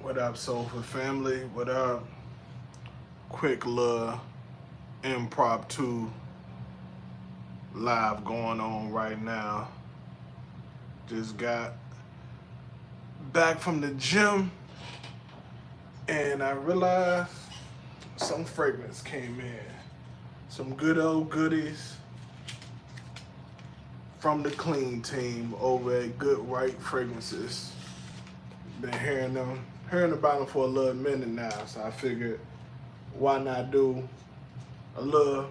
What up, Soulful family? What up? Quick little impromptu live going on right now. Just got back from the gym and I realized some fragrance came in. Some good old goodies from the clean team over at Good Right Fragrances. Been hearing about them for a little minute now, so I figured why not do a little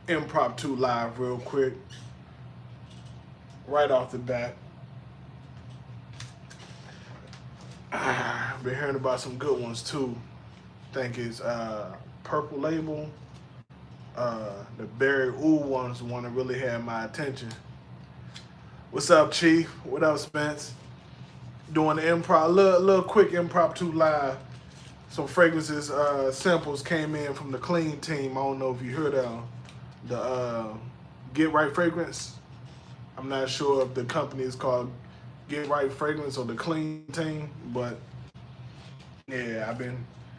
impromptu live real quick, right off the bat. Been hearing about some good ones too. Think it's Purple Label. The Berry Ooh one's the one that really had my attention. What's up, Chief? What up, Spence? Doing the improv, little quick impromptu live. Some fragrances samples came in from the clean team. I don't know if you heard of the Get Right Fragrance. I'm not sure if the company is called Get Right Fragrance or the clean team, but yeah,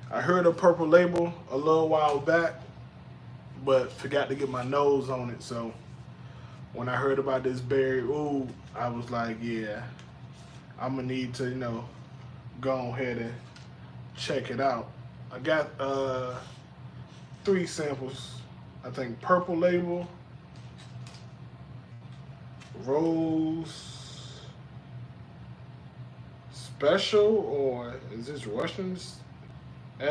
I heard of Purple Label a little while back, but forgot to get my nose on it. So when I heard about this Berry Ooh, I was like, yeah, I'm gonna need to, go ahead and check it out. I got 3 samples. I think Purple Label, Rose Special, or is this Russians?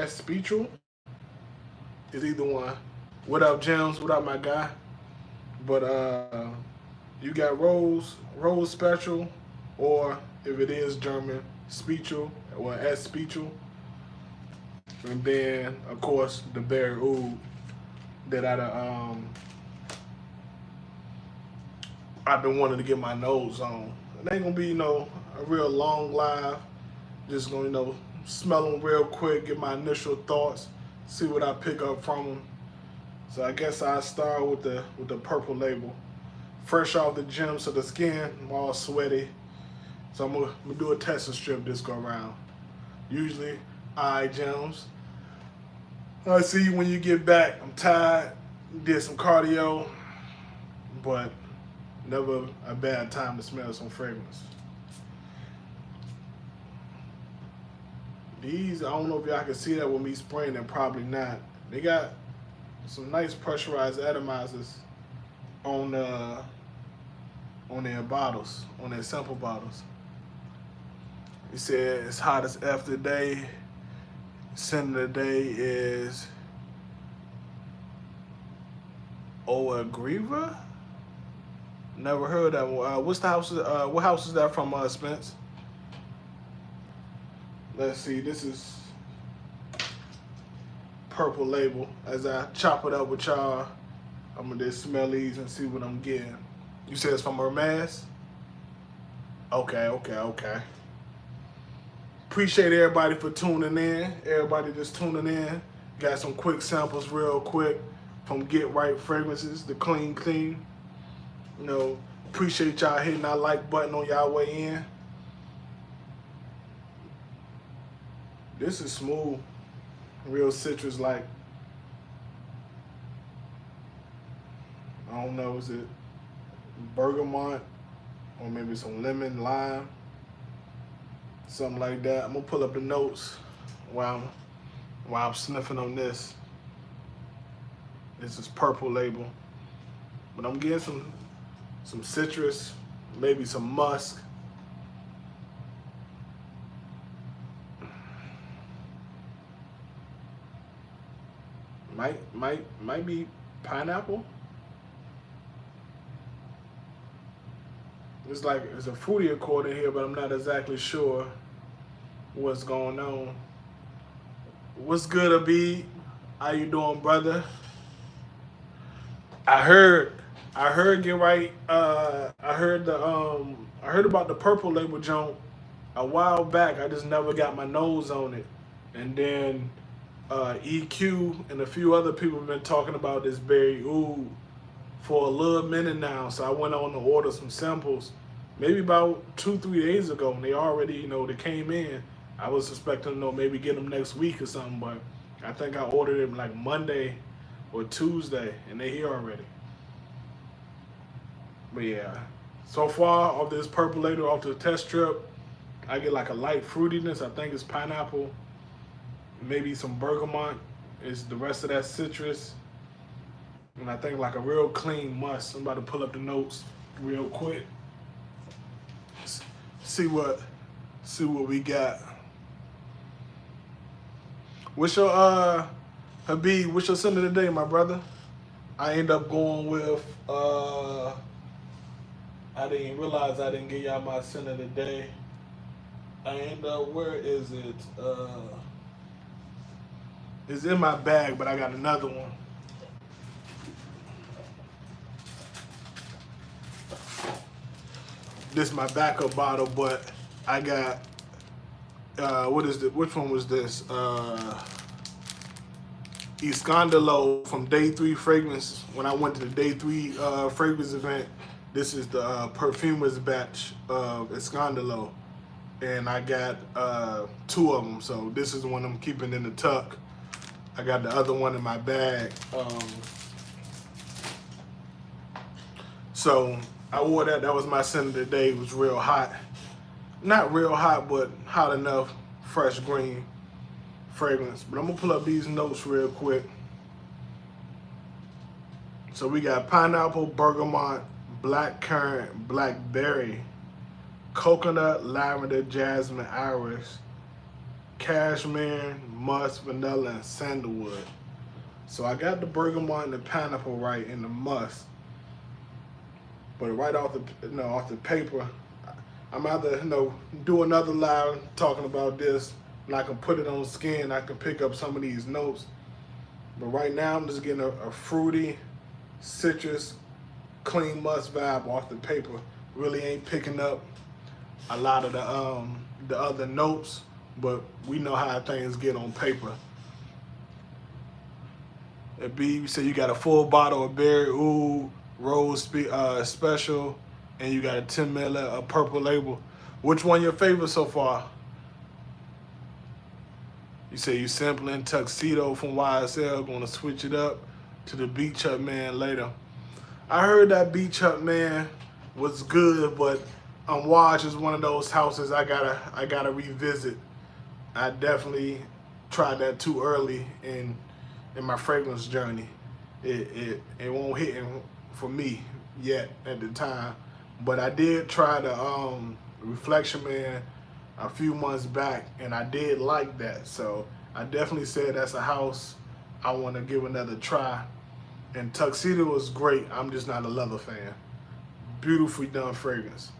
Spiritual? Is either one. What up, Gems? What up, my guy? But you got Rose Special, or if it is German, Spiritual or Spiritual. And then, of course, the Berry Oud that I've been wanting to get my nose on. It ain't gonna be, a real long live. Just gonna, smell them real quick, get my initial thoughts, see what I pick up from them. So I guess I start with the Purple Label. Fresh off the gym, so the skin, I'm all sweaty. So I'm gonna do a testing strip this go around. Usually, alright, Gems. I'll see you when you get back. I'm tired, did some cardio, but never a bad time to smell some fragrance. These, I don't know if y'all can see that with me spraying them, probably not. They got some nice pressurized atomizers on their bottles, on their sample bottles. He said it's hot as F today. Scent of the day is Oagriva. Never heard that one. What's the house? What house is that from, Spence? Let's see. This is Purple Label. As I chop it up with y'all, I'm gonna just smell these and see what I'm getting. You said it's from Hermes? Okay. Appreciate everybody for tuning in. Everybody just tuning in. Got some quick samples real quick from Get Right Fragrances, the clean. Appreciate y'all hitting that like button on y'all way in. This is smooth. Real citrus like. I don't know, is it bergamot or maybe some lemon, lime? Something like that. I'm gonna pull up the notes while I'm sniffing on this. This is Purple Label. But I'm getting some citrus, maybe some musk. Might be pineapple. It's like it's a fruity accord in here, but I'm not exactly sure what's going on. What's good, Abid? How you doing, brother? I heard Get Right. I heard about the Purple Label joint a while back. I just never got my nose on it, and then EQ and a few other people have been talking about this Berry Oud for a little minute now. So I went on to order some samples, maybe about 2-3 days ago, and they already, they came in. I was expecting to know maybe get them next week or something, but I think I ordered them like Monday or Tuesday, and they're here already. But yeah, so far off this percolator, off the test strip, I get like a light fruitiness. I think it's pineapple, maybe some bergamot. Is the rest of that citrus, and I think like a real clean must. I'm about to pull up the notes real quick. See what we got. What's your Habib? What's your sin of the day, my brother? I end up going with I didn't realize I didn't give y'all my sin of the day. I end up, where is it? It's in my bag, but I got another one. This is my backup bottle, but I got which one was this? Escondalo from Day 3 Fragrance. When I went to the Day 3 fragrance event, this is the perfumer's batch of Escondalo. And I got 2 of them. So this is the one I'm keeping in the tuck. I got the other one in my bag. So I wore that. That was my scent of the day. It was real hot. Not real hot, but hot enough. Fresh green fragrance. But I'm going to pull up these notes real quick. So we got pineapple, bergamot, black currant, blackberry, coconut, lavender, jasmine, iris, cashmere, musk, vanilla, and sandalwood. So I got the bergamot and the pineapple right in the musk. But right off the paper, I'm either do another live talking about this, and I can put it on skin. I can pick up some of these notes. But right now, I'm just getting a fruity, citrus, clean musk vibe off the paper. Really ain't picking up a lot of the other notes, but we know how things get on paper. And B, you say you got a full bottle of Berry Oud Rose Special, and you got a 10 ml of Purple Label. Which one your favorite so far? You say you sampling Tuxedo from YSL, going to switch it up to the Beach Hut Man later. I heard that Beach Hut Man was good, but Watch is one of those houses I gotta revisit. I definitely tried that too early in my fragrance journey. It won't hit for me yet at the time, but I did try the Reflection Man a few months back, and I did like that. So I definitely said that's a house I want to give another try. And Tuxedo was great. I'm just not a leather fan. Beautifully done fragrance.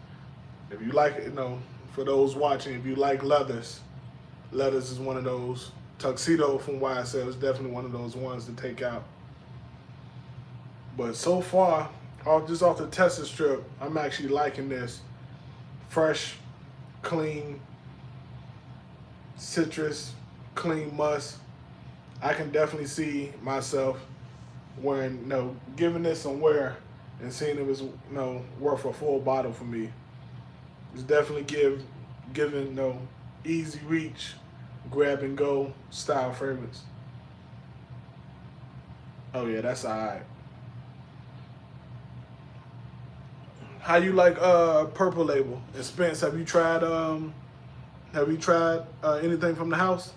If you like it, for those watching, if you like leathers is one of those. Tuxedo from YSL is definitely one of those ones to take out. But so far, just off the tester strip, I'm actually liking this. Fresh, clean, citrus, clean musk. I can definitely see myself wearing, giving this some wear and seeing if it's, worth a full bottle for me. It's definitely giving, easy reach, grab and go style fragrance. Oh yeah, that's alright. How you like Purple Label? And Spence, have you tried anything from the house?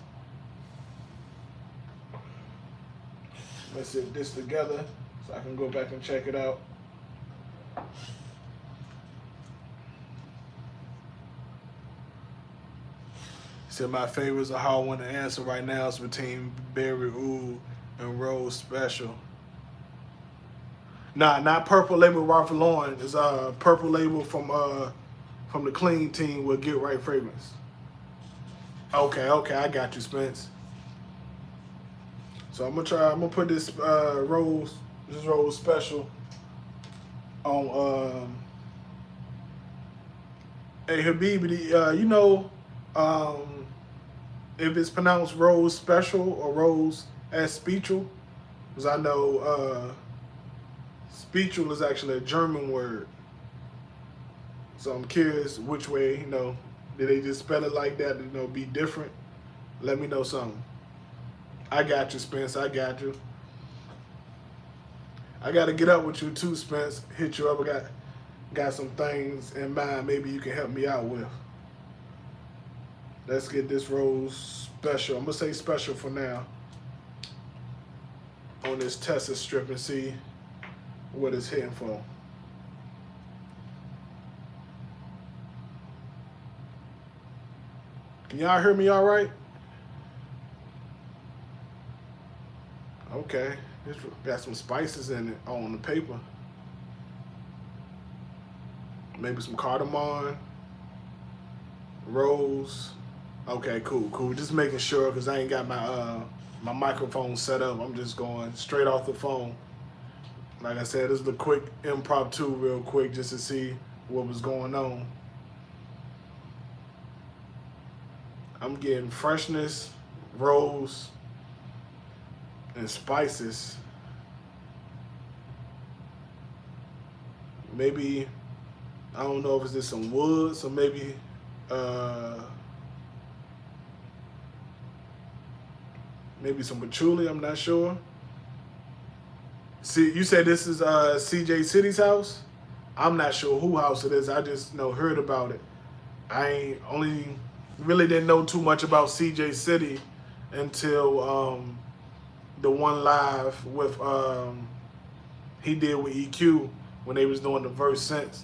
Let's sit this together so I can go back and check it out. Said my favorites are hard one to answer right now. It's between Berry Oud and Rose Special. Nah, not Purple Label Ralph Lauren. It's Purple Label from the Clean team with Get Right Fragrance. Okay, I got you, Spence. So I'm gonna put this Rose Special on hey Habibity, if it's pronounced Rose Special or Rose as Speechel, because I know Speechel is actually a German word. So I'm curious which way, Did they just spell it like that to be different? Let me know something. I got you, Spence. I got you. I got to get up with you too, Spence. Hit you up. I got some things in mind. Maybe you can help me out with. Let's get this rose special. I'm gonna say special for now on this Tesla strip and see what it's hitting for. Can y'all hear me all right? Okay. This got some spices in it on the paper. Maybe some cardamom, rose. Okay, cool. Just making sure because I ain't got my microphone set up. I'm just going straight off the phone. Like I said, this is the quick impromptu, real quick, just to see what was going on. I'm getting freshness, rose, and spices. Maybe, I don't know if it's just some woods or maybe maybe some patchouli, I'm not sure. See, you said this is CJ City's house? I'm not sure who house it is. I just heard about it. I ain't only really didn't know too much about CJ City until the one live with he did with EQ when they was doing the verse since.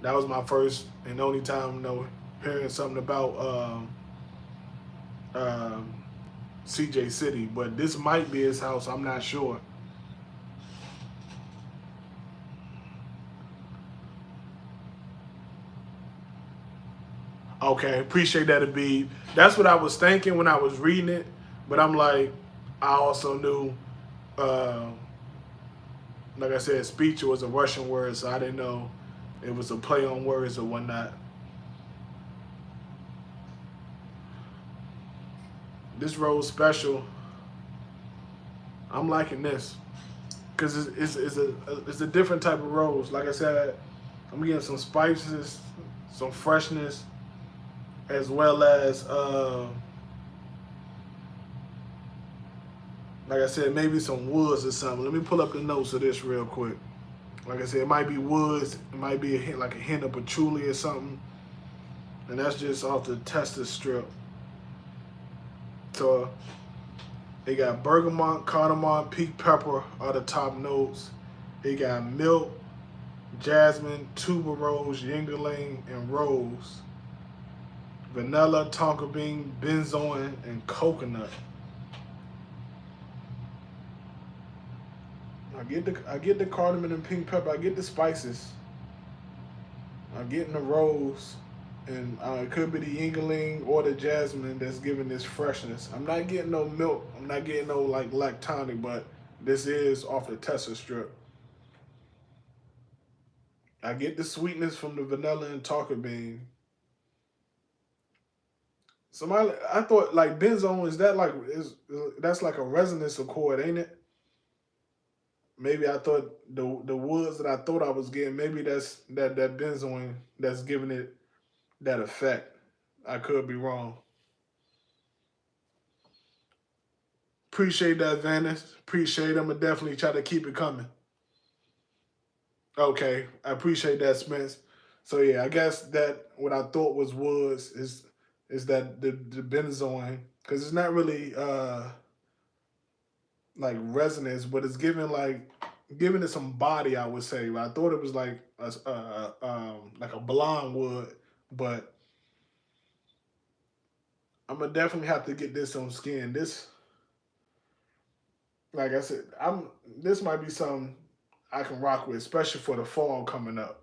That was my first and only time hearing something about CJ City. But this might be his house. I'm not sure. Okay, appreciate that, Abib. That's what I was thinking when I was reading it, but I'm like, I also knew, like I said, speech was a Russian word, so I didn't know it was a play on words or whatnot. This rose special, I'm liking this because it's a different type of rose. Like I said, I'm getting some spices, some freshness, as well as like I said, maybe some woods or something. Let me pull up the notes of this real quick. Like I said, it might be woods, it might be like a hint of patchouli or something, and that's just off the tester strip. So they got bergamot, cardamom, pink pepper are the top notes. They got milk, jasmine, tuberose, yingling, and rose. Vanilla, tonka bean, benzoin, and coconut. I get the cardamom and pink pepper. I get the spices. I'm getting the rose, and it could be the yingling or the jasmine that's giving this freshness. I'm not getting no milk. I'm not getting no like lactonic, but this is off the tester strip. I get the sweetness from the vanilla and tonka bean. Somebody, I thought like benzoin is that like that's like a resonance accord, ain't it? Maybe I thought the woods that I thought I was getting, maybe that's that benzoin that's giving it that effect. I could be wrong. Appreciate that, Venice. Appreciate them and definitely try to keep it coming. Okay, I appreciate that, Spence. So yeah, I guess that what I thought was woods is that the benzoin because it's not really like resonance, but it's giving it some body. I would say. I thought it was like a blonde wood, but I'm gonna definitely have to get this on skin. This, like I said, this might be something I can rock with, especially for the fall coming up.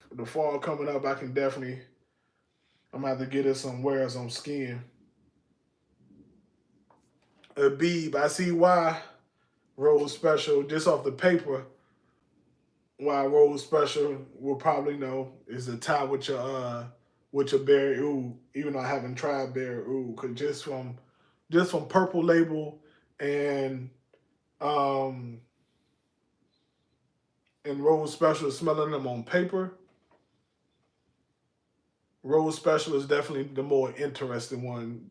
For the fall coming up, I can definitely. I'm gonna have to get it some wears on skin. Beeb, I see why Rose Special just off the paper. Why Rose Special will probably know is a tie with your berry ooh. Even though I haven't tried berry ooh, cause just from Purple Label and um and Rose Special smelling them on paper. Rose Special is definitely the more interesting one.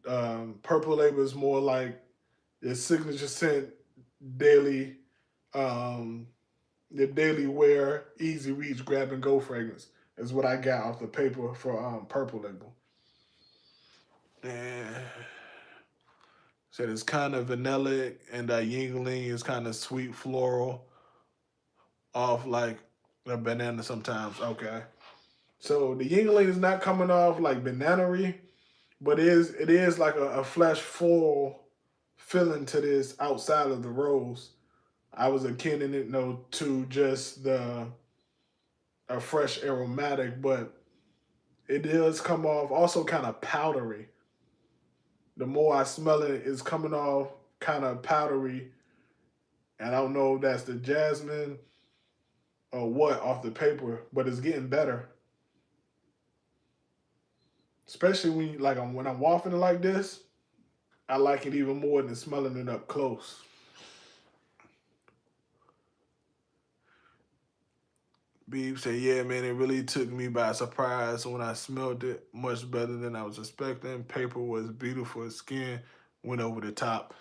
Purple Label is more like your signature scent daily, um, your daily wear, easy reach, grab and go fragrance is what I got off the paper for Purple Label. And said it's kind of vanilla, and that Yingling is kind of sweet floral, off like a banana sometimes. Okay, so the Yingling is not coming off like banana-y, but it is like a flesh floral feeling to this outside of the rose. I was akin it, to just a fresh aromatic, but it does come off also kind of powdery. The more I smell it, it's coming off kind of powdery, and I don't know if that's the jasmine or what off the paper, but it's getting better. Especially when I'm wafting it like this, I like it even more than smelling it up close. Beeb said, yeah, man, it really took me by surprise when I smelled it. Much better than I was expecting. Paper was beautiful. Skin went over the top.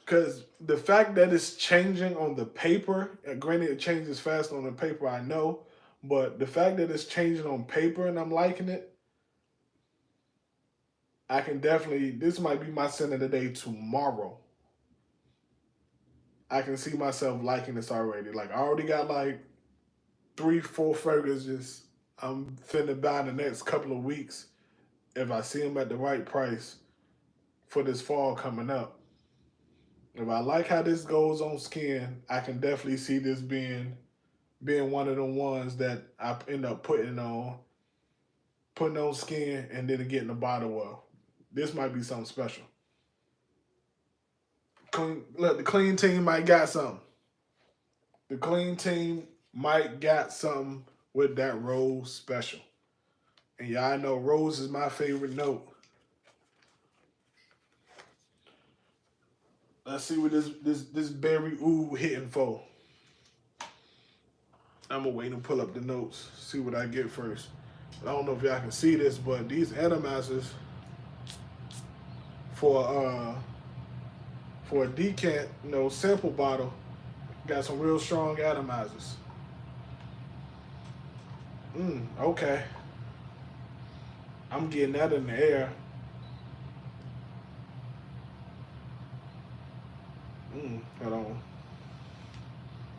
Because the fact that it's changing on the paper, granted it changes fast on the paper, I know, but the fact that it's changing on paper and I'm liking it, I can definitely, this might be my scent of the day tomorrow. I can see myself liking this already. Like, I already got like 3, 4 fragrances I'm finna buy in the next couple of weeks if I see them at the right price for this fall coming up. If I like how this goes on skin, I can definitely see this being one of the ones that I end up putting on skin and then getting a bottle of. This might be something special. Look, the clean team might got something. The clean team might got something with that rose special. And y'all know rose is my favorite note. Let's see what this berry ooh hitting for. I'm gonna wait and pull up the notes, see what I get first. I don't know if y'all can see this, but these atomizers for a decant, sample bottle, got some real strong atomizers. Okay. I'm getting that in the air. Hold on.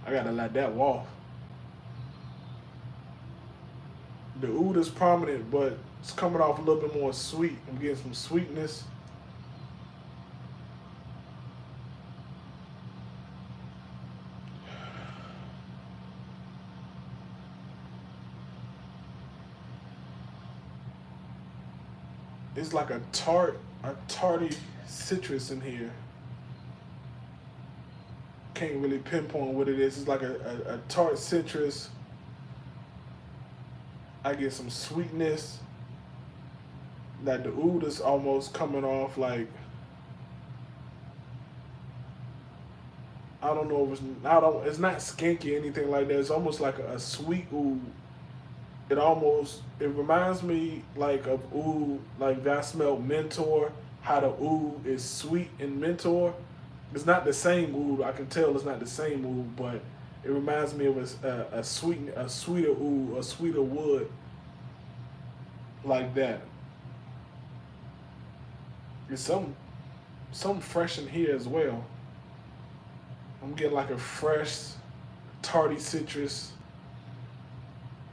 I gotta let that walk. The oud is prominent, but it's coming off a little bit more sweet. I'm getting some sweetness. It's like a tarty citrus in here. Can't really pinpoint what it is. It's like a tart citrus. I get some sweetness. Like the oud is almost coming off like, I don't know if it's not skanky or anything like that. It's almost like a sweet oud. It reminds me like of oud, like if I smelled Mentor, how the oud is sweet in Mentor. It's not the same oud. I can tell it's not the same oud, but it reminds me of a sweeter oud, a sweeter wood, like that. There's some fresh in here as well. I'm getting like a fresh, tarty citrus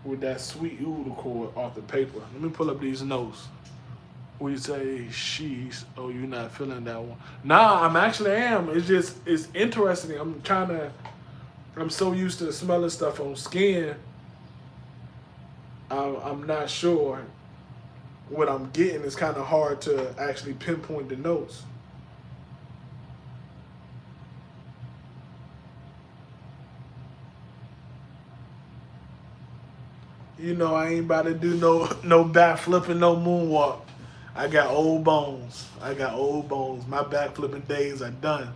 with that sweet oud accord off the paper. Let me pull up these notes. When you say she's, oh, you're not feeling that one. Nah, I am. It's interesting. I'm so used to smelling stuff on skin. I'm not sure what I'm getting. It's kind of hard to actually pinpoint the notes. I ain't about to do no back flipping, no moonwalk. I got old bones. My back flipping days are done.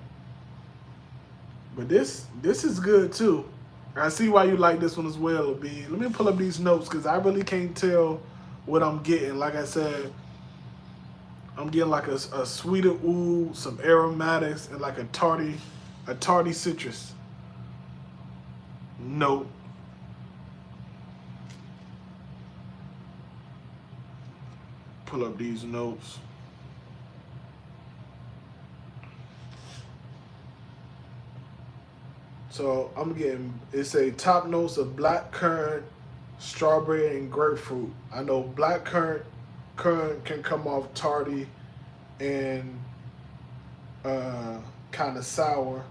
But this is good too. I see why you like this one as well, B. Let me pull up these notes because I really can't tell what I'm getting. Like I said, I'm getting like a sweeter oud, some aromatics, and like a tarty citrus note. Pull up these notes. So I'm getting, it's a top notes of black currant, strawberry, and grapefruit. I know black currant can come off tarty and kind of sour.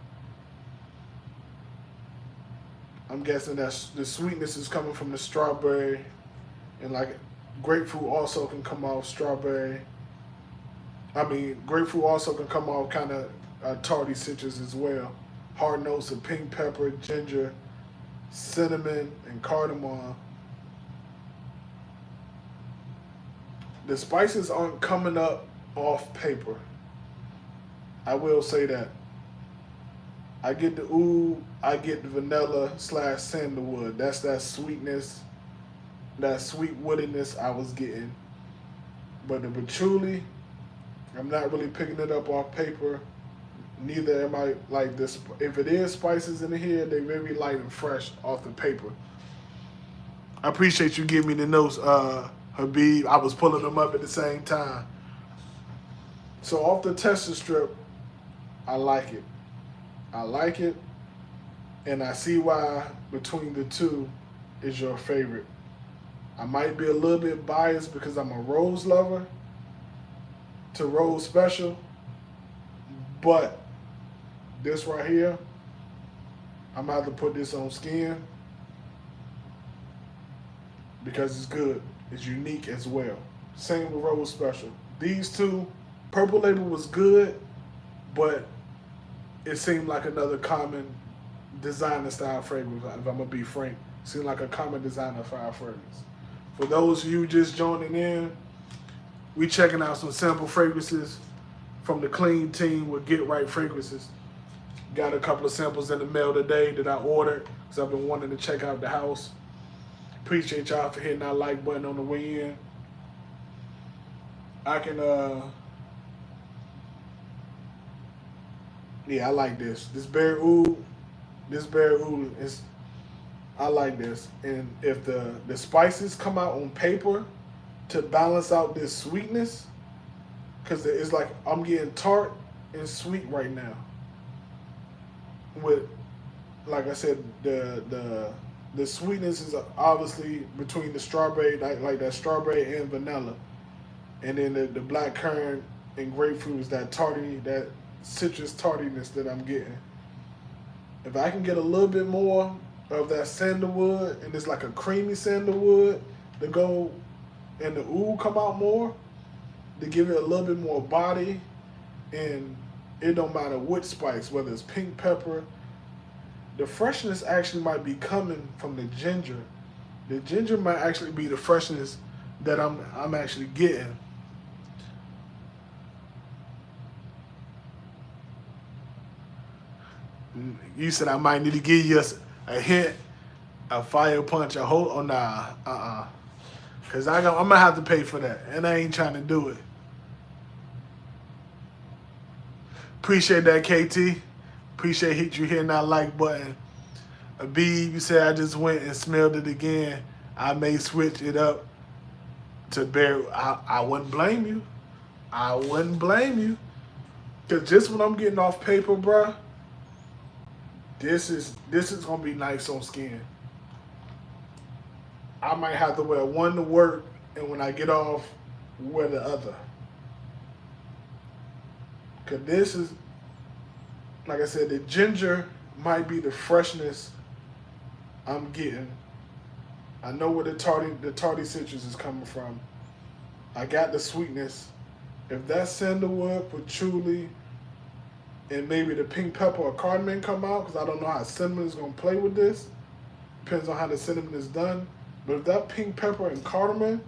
I'm guessing that the sweetness is coming from the strawberry, and like grapefruit also can come off strawberry. I mean, grapefruit also can come off kind of tarty citrus as well. Hard notes of pink pepper, ginger, cinnamon, and cardamom. The spices aren't coming up off paper. I will say that. I get the oud, I get the vanilla / sandalwood. That's that sweetness, that sweet woodiness I was getting. But the patchouli, I'm not really picking it up off paper. Neither am I like this. If it is spices in here, they very light and fresh off the paper. I appreciate you giving me the notes, Habib. I was pulling them up at the same time. So off the tester strip, I like it. I like it, and I see why between the two is your favorite. I might be a little bit biased because I'm a rose lover to Rose Special, but this right here, I'm gonna have to put this on skin because it's good. It's unique as well. Same with Rose Special. These two, Purple Label was good, but it seemed like another common designer style fragrance, if I'm gonna be frank. It seemed like a common designer style fragrance. For those of you just joining in, we checking out some sample fragrances from the clean team with Get Right Fragrances. Got a couple of samples in the mail today that I ordered because I've been wanting to check out the house. Appreciate y'all for hitting that like button on the way in. I can yeah, I like this. This berry oud is, I like this. And if the spices come out on paper to balance out this sweetness, because it's like I'm getting tart and sweet right now. With, like I said, the sweetness is obviously between the strawberry, like that strawberry and vanilla, and then the black currant and grapefruit is that tarty, that citrus tardiness that I'm getting. If I can get a little bit more of that sandalwood, and it's like a creamy sandalwood to go, and the oud come out more, to give it a little bit more body, and it don't matter which spice, whether it's pink pepper, the freshness actually might be coming from the ginger. The ginger might actually be the freshness that I'm actually getting. You said I might need to give you a hint, a fire punch, a whole, oh nah, Cause I'm gonna have to pay for that, and I ain't trying to do it. Appreciate that, KT. Appreciate you hitting that like button. Abib, you said I just went and smelled it again. I may switch it up to bear. I wouldn't blame you. I wouldn't blame you. Cause just when I'm getting off paper, bruh, this is gonna be nice on skin. I might have to wear one to work, and when I get off, wear the other. Cause this is, like I said, the ginger might be the freshness I'm getting. I know where the tardy citrus is coming from. I got the sweetness. If that sandalwood, patchouli, and maybe the pink pepper or cardamom come out, because I don't know how cinnamon is going to play with this. Depends on how the cinnamon is done. But if that pink pepper and cardamom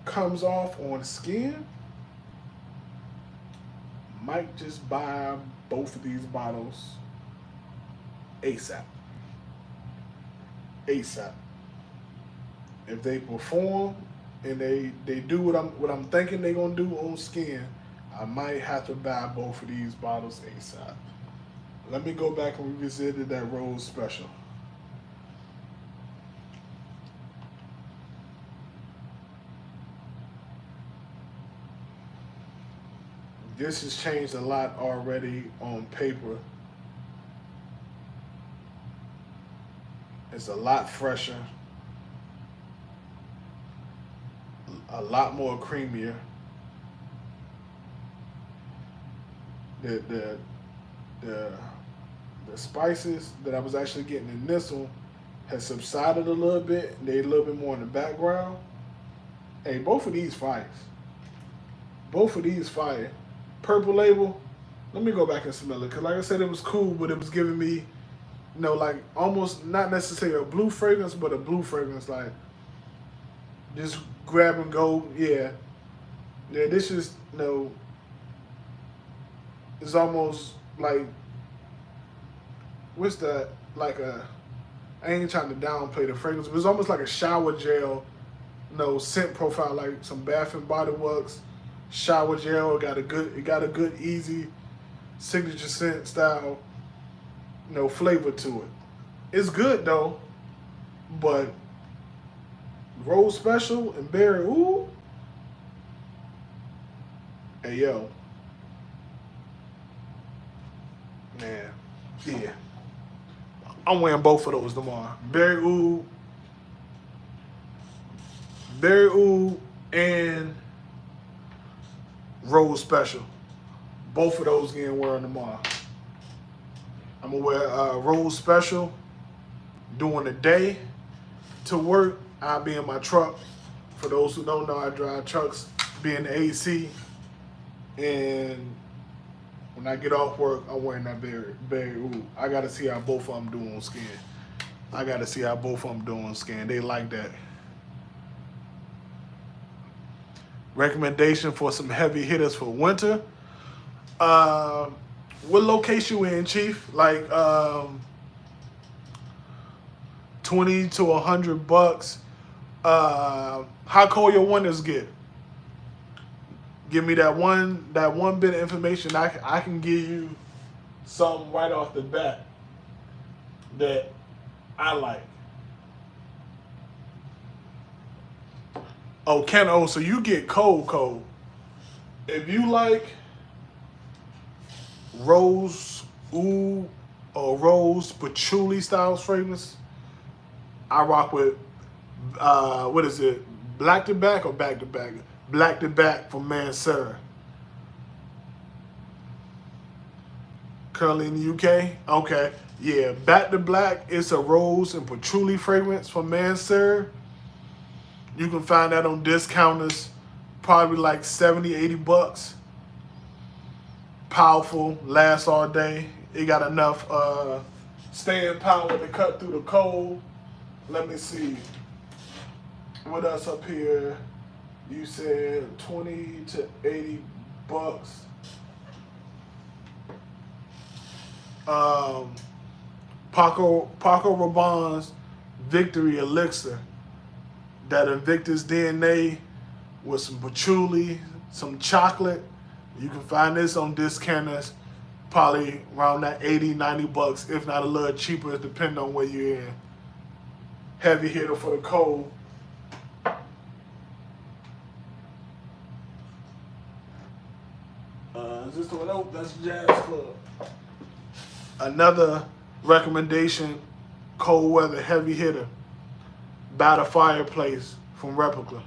comes off on skin, might just buy both of these bottles ASAP. ASAP. If they perform, and they do what I'm thinking they gonna do on skin, I might have to buy both of these bottles ASAP. Let me go back and revisit that Rose Special. This has changed a lot already on paper. It's a lot fresher, a lot more creamier. The the the the spices that I was actually getting in this one has subsided a little bit. They're a little bit more in the background. Hey, both of these fires. Both of these fire. Purple Label. Let me go back and smell it, cause like I said, it was cool, but it was giving me, like almost not necessarily a blue fragrance, but a blue fragrance, like just grab and go. Yeah, yeah. This is it's almost like, what's that? Like I ain't trying to downplay the fragrance, but it's almost like a shower gel, scent profile, like some Bath and Body Works shower gel. It got a good easy signature scent style, flavor to it. It's good though, but Rose Special and Berry Ooh, hey yo, man, yeah. I'm wearing both of those tomorrow. Berry Ooh, and Rose Special. Both of those getting worn tomorrow. I'm gonna wear Rose Special during the day to work. I'll be in my truck. For those who don't know, I drive trucks, be in the AC, and when I get off work, I'm wearing that berry ooh. I gotta see how both of them do on skin. They like that. Recommendation for some heavy hitters for winter. What location you in, Chief? Like 20 to $100. How cold your winters get? Give me that one bit of information. I can give you something right off the bat that I like. Oh, so you get cold. If you like Rose Ooh or Rose Patchouli styles fragrance, I rock with what is it? Black to Back or Back to Back? Black to Back from Mansur. Currently in the UK? Okay. Yeah, Back to Black is a Rose and Patchouli fragrance from Mansur. You can find that on discounters, probably like $70-$80. Powerful, lasts all day. It got enough staying power to cut through the cold. Let me see. What else up here? You said 20 to $80. Paco Rabanne's Victory Elixir. That Invictus DNA with some patchouli, some chocolate. You can find this on discounters, probably around that $80-$90, if not a little cheaper, depending on where you're in. Heavy hitter for the cold. Is this the one? Oh, that's Jazz Club. Another recommendation, cold weather heavy hitter. By the Fireplace from Replica.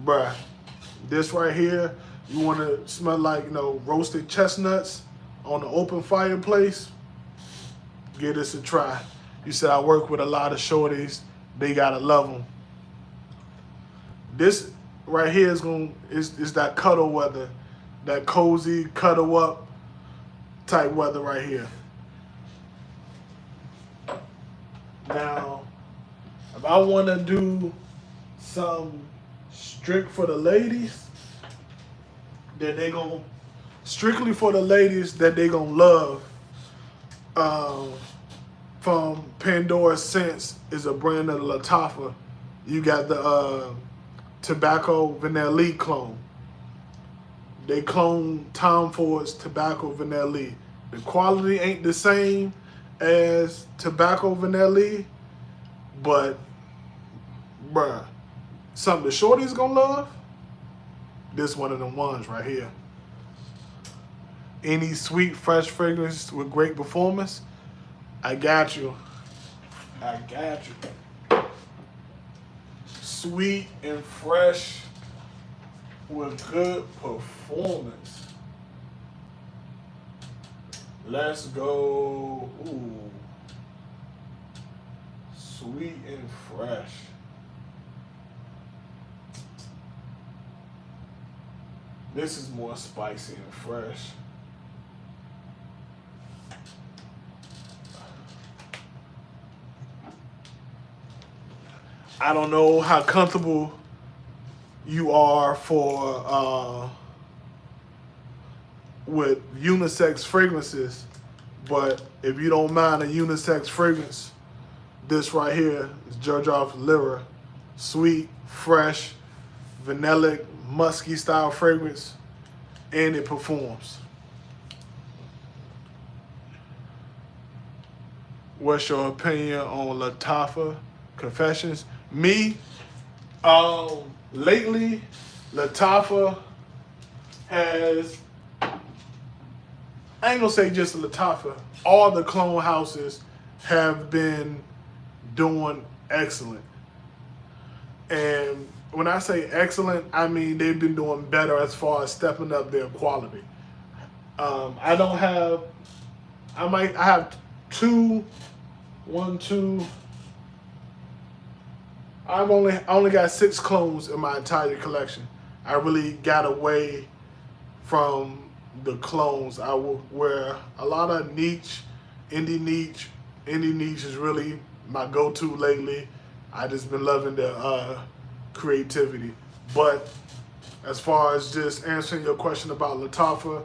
Bruh, this right here, you want to smell like, roasted chestnuts on the open fireplace? Give this a try. You said I work with a lot of shorties. They gotta love them. This right here is that cuddle weather, that cozy cuddle up type weather right here. Now, if I want to do some strict for the ladies, then they gonna strictly for the ladies that they gonna love. From Pandora Scents is a brand of Lattafa You got the Tobacco Vanilla clone. They clone Tom Ford's Tobacco Vanilla. The quality ain't the same as Tobacco Vanilla, but bruh, something the shorty's gonna love. This one of them ones right here. Any sweet, fresh fragrance with great performance, I got you. I got you. Sweet and fresh with good performance. Let's go. Ooh. Sweet and fresh. This is more spicy and fresh. I don't know how comfortable you are with unisex fragrances, but if you don't mind a unisex fragrance, this right here is Georgioff Lyra. Sweet, fresh, vanillic, musky style fragrance, and it performs. What's your opinion on Lattafa Confessions? Me, lately, Lattafa has, I ain't gonna say just Lattafa, all the clone houses have been doing excellent. And when I say excellent, I mean they've been doing better as far as stepping up their quality. I have I only got 6 clones in my entire collection. I really got away from the clones. Where a lot of indie niche is really my go-to lately. I just been loving the creativity. But as far as just answering your question about Lattafa,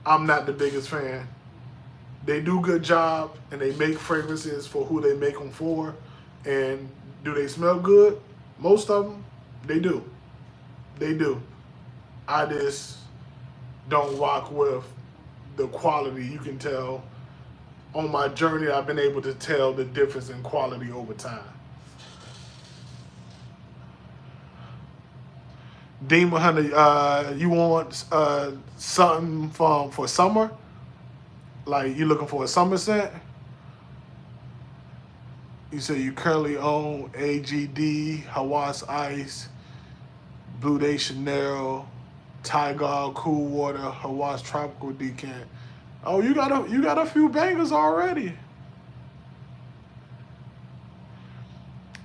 I'm not the biggest fan. They do a good job and they make fragrances for who they make them for. And do they smell good? Most of them, they do. They do. I just don't rock with the quality. You can tell on my journey, I've been able to tell the difference in quality over time. Demon Hunter, you want something for summer? Like you looking for a summer scent? You say you currently own AGD, Hawas Ice, Blue Day Chanel, Tiger Cool Water, Hawas Tropical Decant. Oh, you got a few bangers already.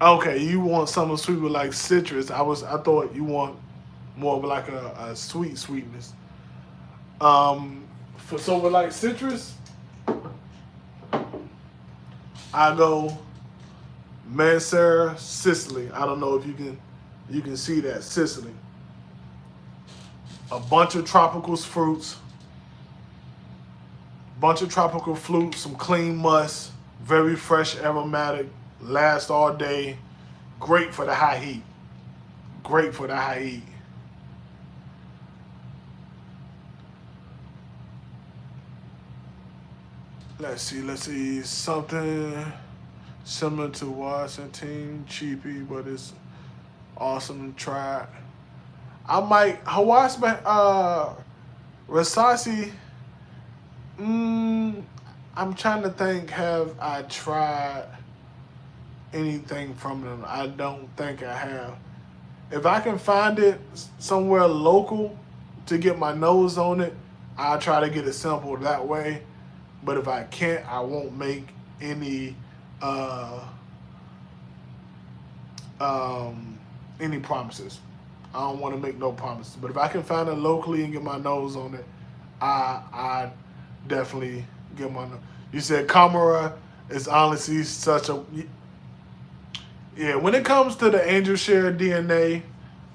Okay, you want something sweet with like citrus. I thought you want more of like a sweetness. So with like citrus, I go Mancera, Sicily. I don't know if you can see that, Sicily. A bunch of tropical fruits, some clean musk, very fresh, aromatic, last all day, great for the high heat. Great for the high heat. Let's see, something similar to Washington, cheapy, but it's awesome to try. I might Rasasi. I'm trying to think. Have I tried anything from them? I don't think I have. If I can find it somewhere local to get my nose on it, I'll try to get a sample that way. But if I can't, I won't make any promises. I don't want to make no promises. But if I can find it locally and get my nose on it, I definitely get my nose. You said Camera is honestly such a... Yeah, when it comes to the Angel Share DNA,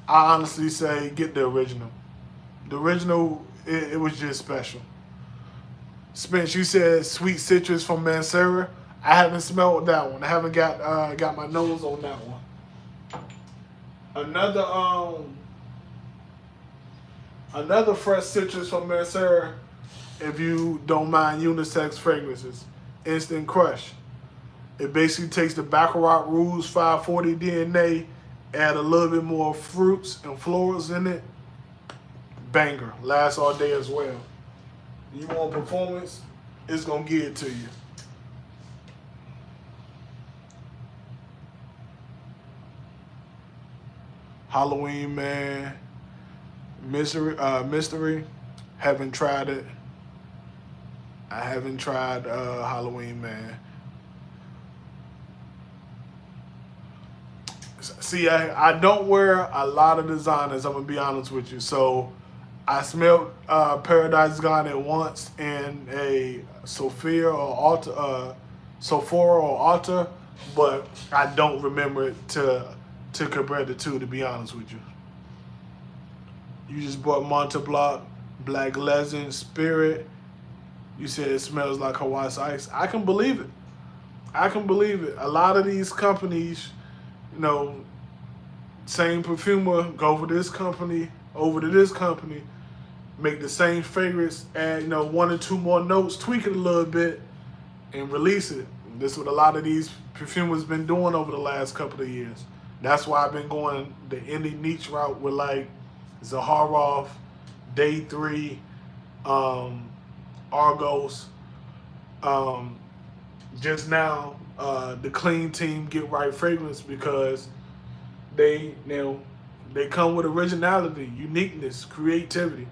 I honestly say get the original. The original, it was just special. Spence, you said sweet citrus from Mancera. I haven't smelled that one. I haven't got my nose on that one. Another another fresh citrus from Mercer, if you don't mind unisex fragrances, Instant Crush. It basically takes the Baccarat Rouge 540 DNA, add a little bit more fruits and florals in it. Banger. Lasts all day as well. You want performance, it's going to give it to you. Halloween Man. Mystery. Haven't tried it. I haven't tried Halloween Man. See, I don't wear a lot of designers, I'm going to be honest with you. So I smelled Paradise Garden once in a Sophia or Alta, Sephora or Alta, but I don't remember it to compare the two, to be honest with you. You just bought Monteblanc, Black Legend, Spirit. You said it smells like Hawaii's Ice. I can believe it. I can believe it. A lot of these companies, you know, same perfumer, go for this company, over to this company, make the same fragrance, add, you know, 1 or 2 more notes, tweak it a little bit, and release it. This is what a lot of these perfumers been doing over the last couple of years. That's why I've been going the indie niche route with like Zaharoff, Day 3, Argos. Just now, the Clean Team Get Right Fragrance, because they come with originality, uniqueness, creativity.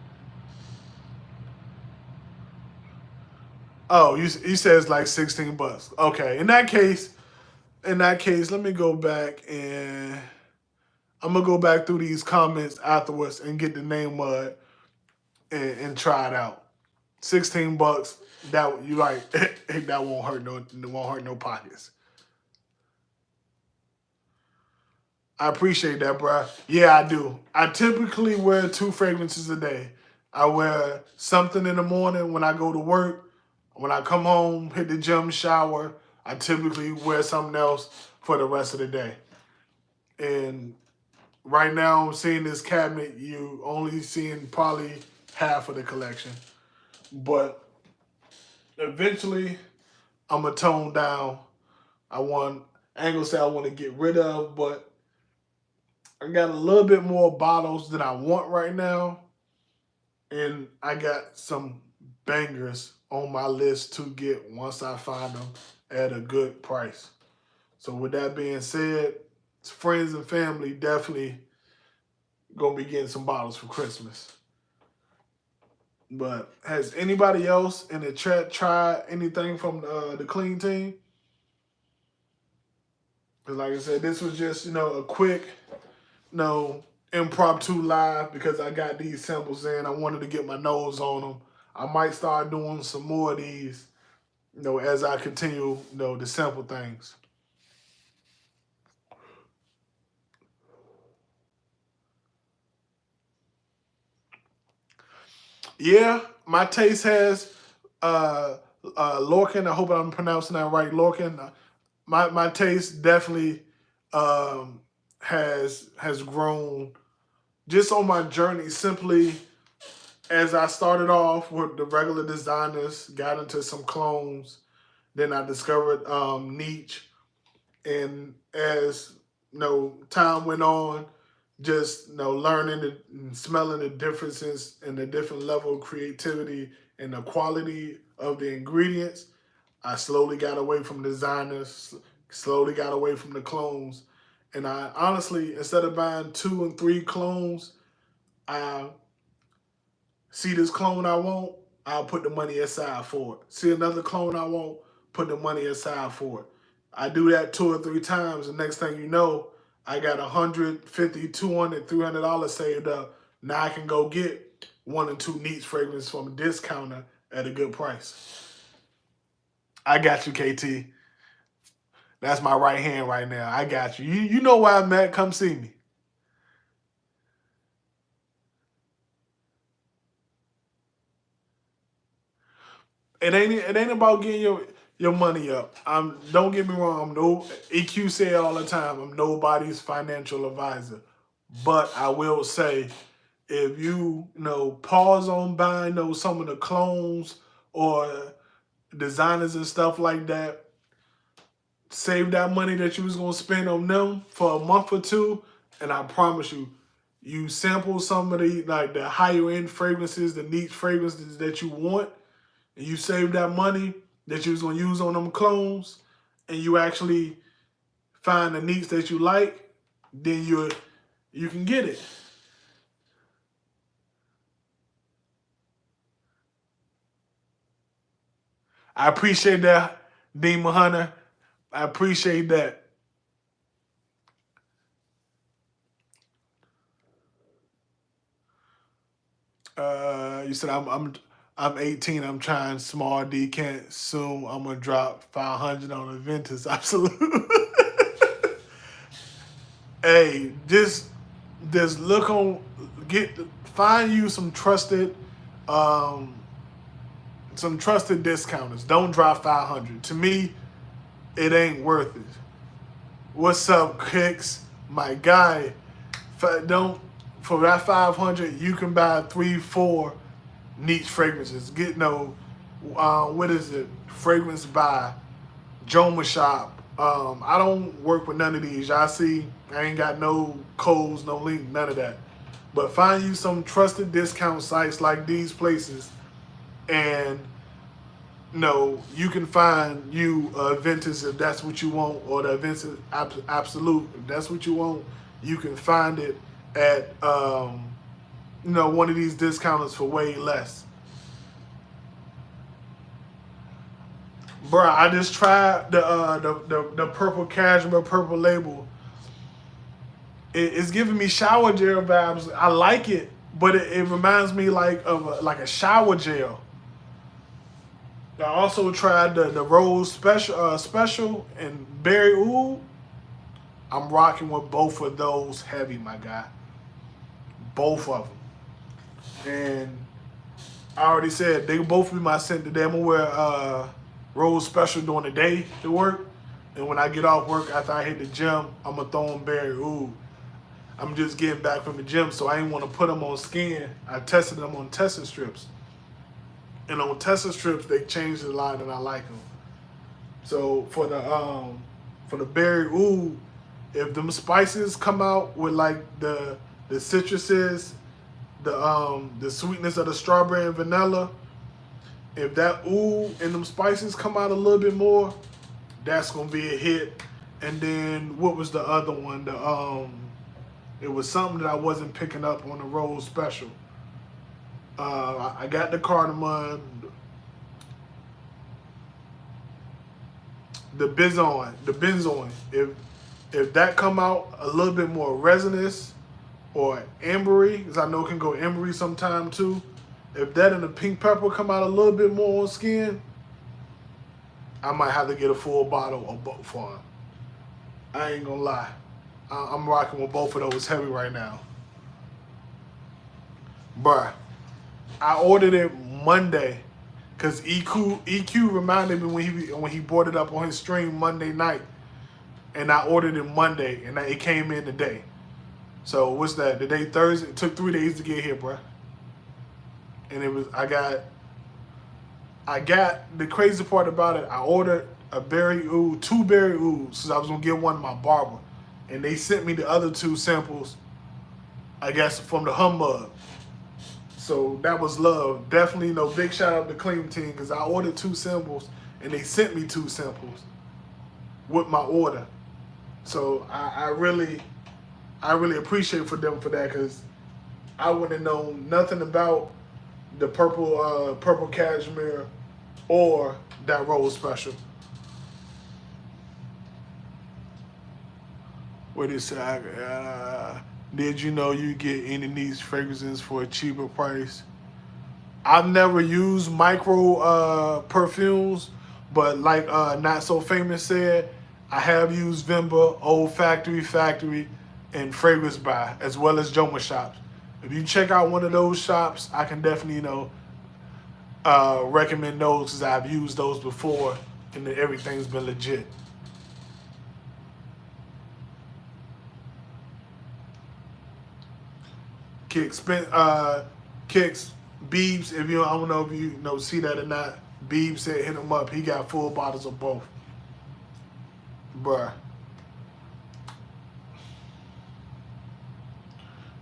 Oh, you said it's like $16. Okay, in that case, let me go back and I'm gonna go back through these comments afterwards and get the name of it and try it out. $16. That you like that won't hurt no pockets. I appreciate that, bro. Yeah, I do. I typically wear 2 fragrances a day. I wear something in the morning when I go to work. When I come home, hit the gym, shower, I typically wear something else for the rest of the day. And right now, I'm seeing this cabinet, you only seeing probably half of the collection. But eventually, I'm going to tone down. I ain't going to say I want to get rid of, but I got a little bit more bottles than I want right now. And I got some bangers on my list to get once I find them at a good price. So with that being said, friends and family definitely gonna be getting some bottles for Christmas. But has anybody else in the chat tried anything from the Clean Team? Because like I said, this was just, a quick, impromptu live because I got these samples in. I wanted to get my nose on them. I might start doing some more of these, as I continue, to sample things. Yeah, my taste has Lorcan. I hope I'm pronouncing that right, Lorcan. My taste definitely has grown just on my journey. Simply as I started off with the regular designers, got into some clones, then I discovered niche, and as time went on, just learning and smelling the differences and the different level of creativity and the quality of the ingredients, I slowly got away from designers, slowly got away from the clones. And I honestly, instead of buying 2 and 3 clones, I see this clone I want, I'll put the money aside for it. See another clone I want, put the money aside for it. I do that 2 or 3 times, and next thing you know, I got $150, $200, $300 saved up. Now I can go get 1 or 2 niche fragrances from a discounter at a good price. I got you, KT. That's my right hand right now. I got you. You know where I'm at. Come see me. It ain't about getting your money up. Don't get me wrong. EQ say it all the time. I'm nobody's financial advisor. But I will say, if you know pause on buying those some of the clones or designers and stuff like that, save that money that you was gonna spend on them for a month or two, and I promise you, you sample some of the like the higher end fragrances, the niche fragrances that you want, and you save that money that you was gonna use on them clones, and you actually find the niche that you like, then you can get it. I appreciate that, Demon Hunter. I appreciate that. You said I'm 18. I'm trying small D. Can't soon. I'm gonna drop 500 on Aventus. Absolutely. Hey, just look on. Find you um some trusted discounters. Don't drop 500. To me, it ain't worth it. What's up, Kicks? My guy. Don't for that 500. You can buy 3, 4 niche fragrances. Get no, what is it? Fragrance by Joma Shop. I don't work with none of these. Y'all see, I ain't got no codes, no link, none of that. But find you some trusted discount sites like these places, and no, you can find you Ventus if that's what you want, or the Ventus Absolute if that's what you want. You can find it at one of these discounters for way less. Bruh, I just tried the purple cashmere purple label. It's giving me shower gel vibes. I like it, but it reminds me like of a shower gel. I also tried the rose special and berry oud. I'm rocking with both of those heavy, my guy. Both of them. And I already said they both be my scent today. I'm gonna wear rose special during the day to work, and when I get off work after I hit the gym, I'm gonna throw on berry oud. I'm just getting back from the gym, so I ain't want to put them on skin. I tested them on testing strips, and on testing strips they changed a lot, and I like them. So for the berry oud, if them spices come out with like the citruses, the sweetness of the strawberry and vanilla, if that oud and them spices come out a little bit more, that's gonna be a hit. And then what was the other one? It was something that I wasn't picking up on the rose special. I got the cardamom, the benzoin. If that come out a little bit more resinous or ambery, because I know it can go ambery sometime too. If that and the pink pepper come out a little bit more on skin, I might have to get a full bottle of both for them. I ain't gonna lie. I'm rocking with both of those heavy right now. Bruh, I ordered it Monday because EQ reminded me when he brought it up on his stream Monday night, and I ordered it Monday, and it came in today. So what's that? Today Thursday. It took 3 days to get here, bruh. And I got the crazy part about it. I ordered a berry oud, 2 berry ouds, because I was gonna get one to my barber, and they sent me the other 2 samples, I guess, from the humbug. So that was love. Definitely, big shout out to Clean Team, because I ordered 2 samples and they sent me 2 samples with my order. So I really appreciate for them for that, because I wouldn't have known nothing about the purple cashmere or that rose special. What is it? Did you know you get any of these fragrances for a cheaper price? I've never used micro perfumes, but like Not So Famous said, I have used Vimba, Old Factory, and Fragrance By, as well as Joma Shops. If you check out one of those shops, I can definitely recommend those, because I've used those before and everything's been legit. Kicks, Beebs, if you, I don't know if you know see that or not. Beebs said hit him up. He got full bottles of both. Bruh.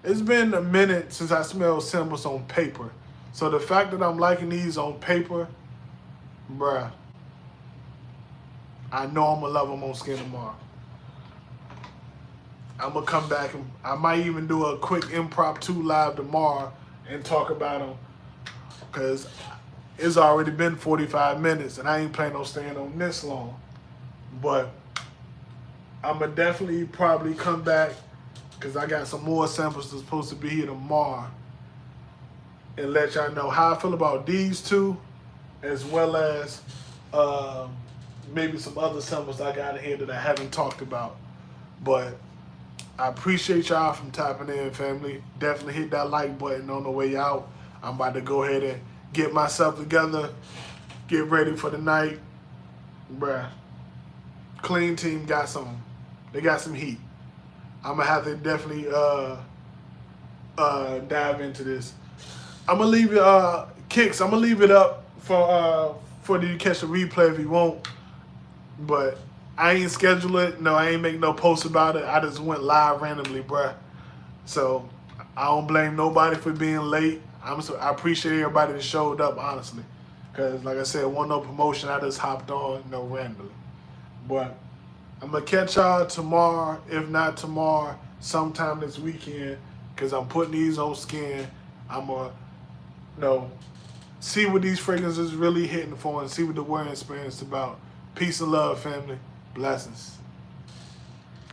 It's been a minute since I smelled samples on paper. So the fact that I'm liking these on paper, bruh, I know I'm going to love them on skin tomorrow. I'm going to come back and I might even do a quick impromptu live tomorrow and talk about them. Because it's already been 45 minutes and I ain't planning on staying on this long. But I'm going to definitely probably come back because I got some more samples that's supposed to be here tomorrow and let y'all know how I feel about these two as well as maybe some other samples I got in here that I haven't talked about. But I appreciate y'all from tapping in, family. Definitely hit that like button on the way out. I'm about to go ahead and get myself together, get ready for the night. Bruh, Clean Team got some, they got some heat. I'm gonna have to definitely dive into this. I'm gonna leave it, Kicks, I'm gonna leave it up for you to catch the replay if you want. But I ain't schedule it. No, I ain't make no post about it. I just went live randomly, bruh. So I don't blame nobody for being late. I appreciate everybody that showed up, honestly. Because, like I said, wasn't no promotion. I just hopped on, randomly. But I'm going to catch y'all tomorrow. If not tomorrow, sometime this weekend. Because I'm putting these on skin. I'm going to, see what these fragrances really hitting for and see what the wearing experience is about. Peace and love, family. Blessings.